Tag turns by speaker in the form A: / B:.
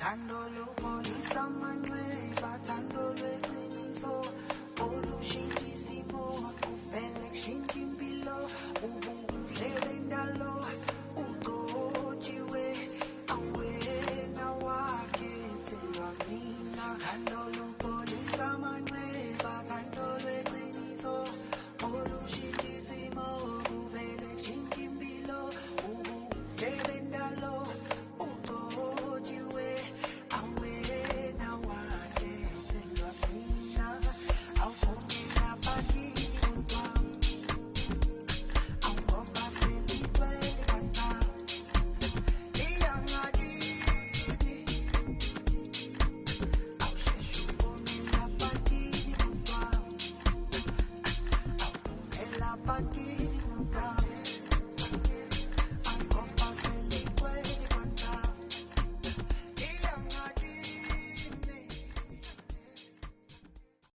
A: Tandolo polisa manwe batandolo eqiniso ozushintshisimo uvele kushintshimpilo ubudlele ndalo uqotshiwe awena wakhethelwa mina tandolo polisa manwe batandolo eqiniso ozushintshisimo uvele kushintshimpilo ubudlele ndalo uqotshiwe awena wakhethelwa mina awufonela bakini umntwana awugoba selitwele kancane iyangakini awusheshe ufonela bakini umntwana awufonela bakini